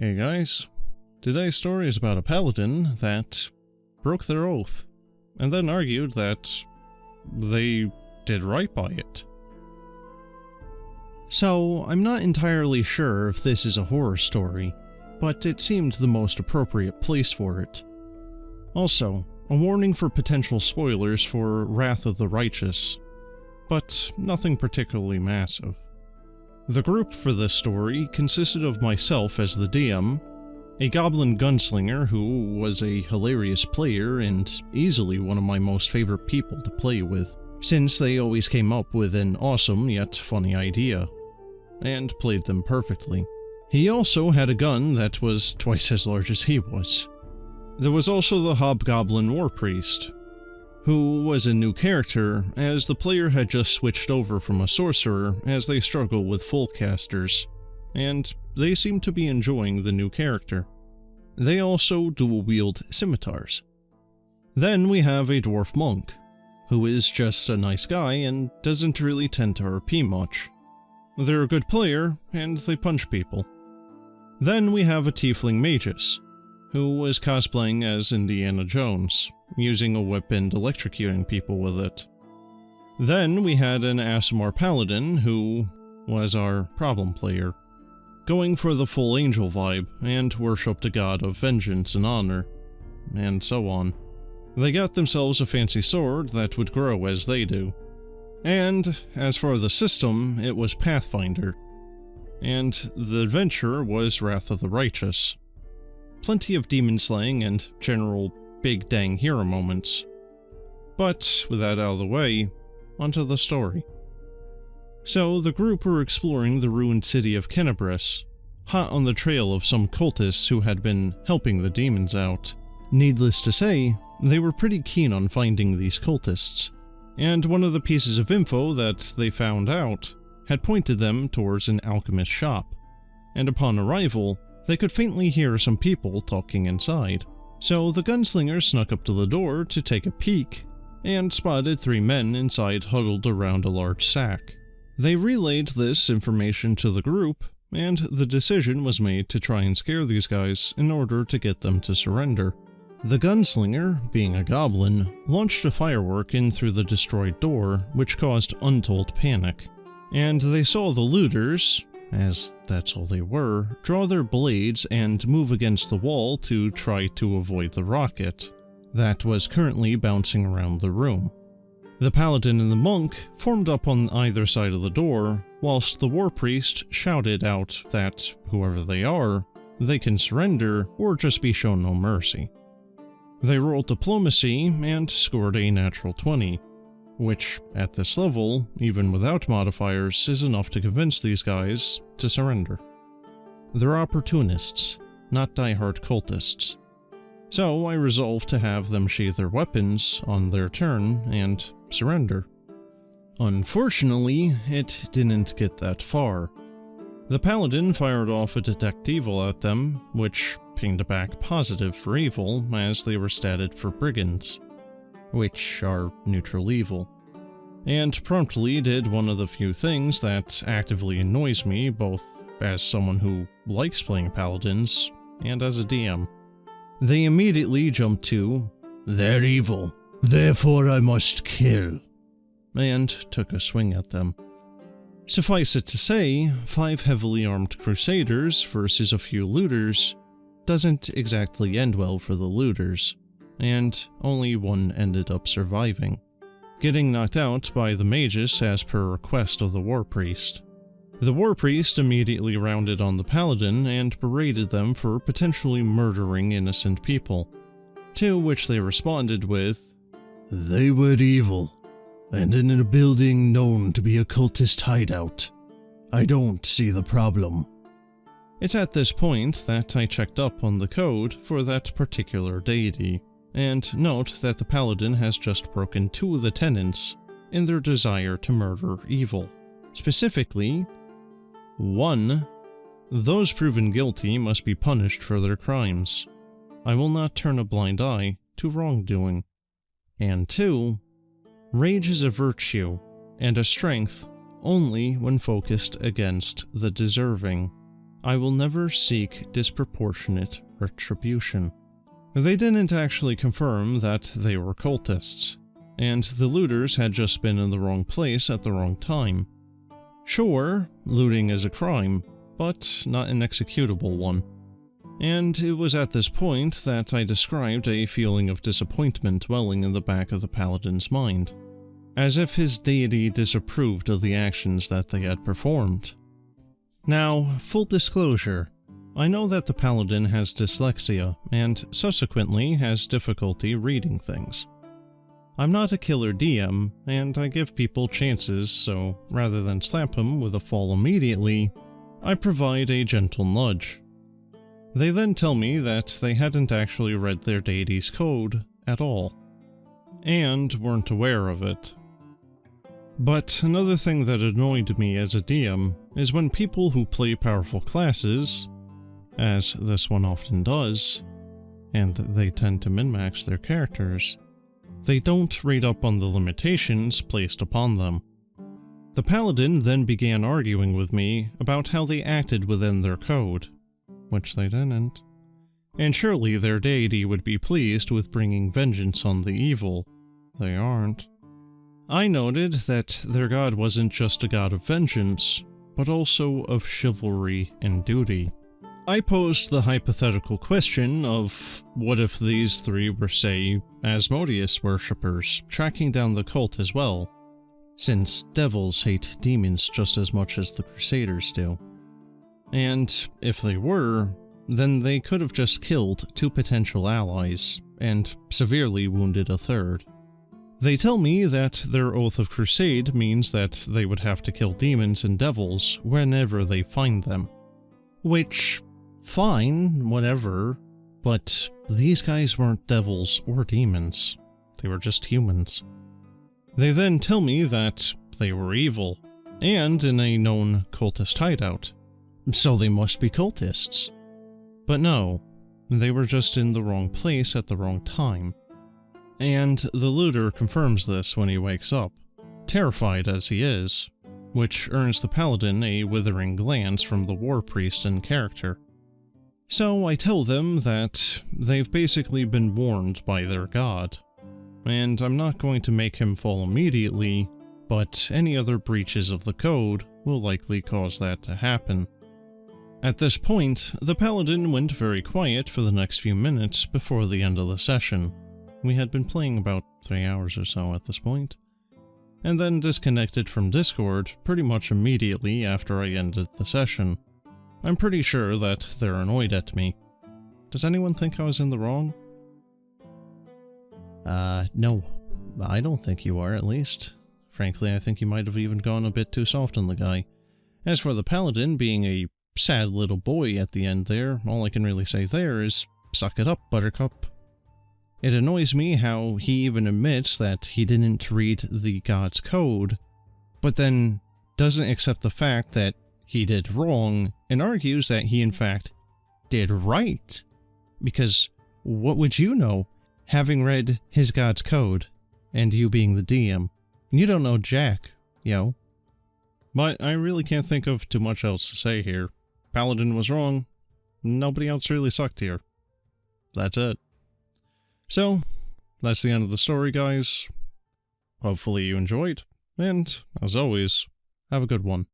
Hey guys, today's story is about a paladin that broke their oath, and then argued that they did right by it. So, I'm not entirely sure if this is a horror story, but it seemed the most appropriate place for it. Also, a warning for potential spoilers for Wrath of the Righteous, but nothing particularly massive. The group for this story consisted of myself as the DM, a goblin gunslinger who was a hilarious player and easily one of my most favorite people to play with, since they always came up with an awesome yet funny idea, and played them perfectly. He also had a gun that was twice as large as he was. There was also the Hobgoblin War Priest, who was a new character, as the player had just switched over from a sorcerer as they struggle with full casters, and they seemed to be enjoying the new character. They also dual-wield scimitars. Then we have a dwarf monk, who is just a nice guy and doesn't really tend to RP much. They're a good player, and they punch people. Then we have a tiefling magus, who was cosplaying as Indiana Jones, using a whip and electrocuting people with it. Then we had an ASMR paladin who was our problem player, going for the full angel vibe and worshipped a god of vengeance and honor, and so on. They got themselves a fancy sword that would grow as they do. And as for the system, it was Pathfinder, and the adventure was Wrath of the Righteous. Plenty of demon slaying and general big dang hero moments. But with that out of the way, onto the story. So the group were exploring the ruined city of Kenebris, hot on the trail of some cultists who had been helping the demons out. Needless to say, they were pretty keen on finding these cultists, and one of the pieces of info that they found out had pointed them towards an alchemist shop, and upon arrival, they could faintly hear some people talking inside. So the gunslinger snuck up to the door to take a peek, and spotted 3 men inside huddled around a large sack. They relayed this information to the group, and the decision was made to try and scare these guys in order to get them to surrender. The gunslinger, being a goblin, launched a firework in through the destroyed door, which caused untold panic. And they saw the looters, as that's all they were, draw their blades and move against the wall to try to avoid the rocket that was currently bouncing around the room. The paladin and the monk formed up on either side of the door, whilst the war priest shouted out that, whoever they are, they can surrender or just be shown no mercy. They rolled diplomacy and scored a natural 20. Which, at this level, even without modifiers, is enough to convince these guys to surrender. They're opportunists, not die-hard cultists. So I resolved to have them sheathe their weapons on their turn and surrender. Unfortunately, it didn't get that far. The paladin fired off a detect evil at them, which pinged back positive for evil as they were statted for brigands, which are neutral evil, and promptly did one of the few things that actively annoys me, both as someone who likes playing paladins and as a DM. They immediately jumped to, "They're evil, therefore I must kill," and took a swing at them. Suffice it to say, 5 heavily armed crusaders versus a few looters doesn't exactly end well for the looters, and only one ended up surviving, getting knocked out by the magus as per request of the war priest. The war priest immediately rounded on the paladin and berated them for potentially murdering innocent people, to which they responded with, "They were evil, and in a building known to be a cultist hideout. I don't see the problem." It's at this point that I checked up on the code for that particular deity, and note that the paladin has just broken 2 of the tenets in their desire to murder evil. Specifically, 1. Those proven guilty must be punished for their crimes. I will not turn a blind eye to wrongdoing. And 2. Rage is a virtue, and a strength only when focused against the deserving. I will never seek disproportionate retribution. They didn't actually confirm that they were cultists, and the looters had just been in the wrong place at the wrong time. Sure, looting is a crime, but not an executable one. And it was at this point that I described a feeling of disappointment dwelling in the back of the Paladin's mind, as if his deity disapproved of the actions that they had performed. Now, full disclosure, I know that the Paladin has dyslexia, and subsequently has difficulty reading things. I'm not a killer DM, and I give people chances, so rather than slap them with a fall immediately, I provide a gentle nudge. They then tell me that they hadn't actually read their deity's code at all, and weren't aware of it. But another thing that annoyed me as a DM is when people who play powerful classes, as this one often does, and they tend to min-max their characters, they don't read up on the limitations placed upon them. The Paladin then began arguing with me about how they acted within their code, which they didn't, and surely their deity would be pleased with bringing vengeance on the evil. They aren't. I noted that their god wasn't just a god of vengeance, but also of chivalry and duty. I posed the hypothetical question of, what if these three were, say, Asmodeus worshippers, tracking down the cult as well, since devils hate demons just as much as the Crusaders do. And if they were, then they could have just killed two potential allies, and severely wounded a third. They tell me that their oath of crusade means that they would have to kill demons and devils whenever they find them. Which, fine, whatever, but these guys weren't devils or demons. They were just humans. They then tell me that they were evil, and in a known cultist hideout. So they must be cultists. But no, they were just in the wrong place at the wrong time. And the looter confirms this when he wakes up, terrified as he is, which earns the Paladin a withering glance from the war priest in character. So I tell them that they've basically been warned by their god, and I'm not going to make him fall immediately, but any other breaches of the code will likely cause that to happen. At this point, the Paladin went very quiet for the next few minutes before the end of the session. We had been playing about 3 hours or so at this point, and then disconnected from Discord pretty much immediately after I ended the session. I'm pretty sure that they're annoyed at me. Does anyone think I was in the wrong? No. I don't think you are, at least. Frankly, I think you might have even gone a bit too soft on the guy. As for the Paladin being a sad little boy at the end there, all I can really say there is, suck it up, Buttercup. It annoys me how he even admits that he didn't read the god's code, but then doesn't accept the fact that he did wrong and argues that he in fact did right. Because what would you know, having read his god's code, and you being the DM? You don't know jack, yo. But I really can't think of too much else to say here. Paladin was wrong. Nobody else really sucked here. That's it. So, that's the end of the story, guys. Hopefully you enjoyed, and, as always, have a good one.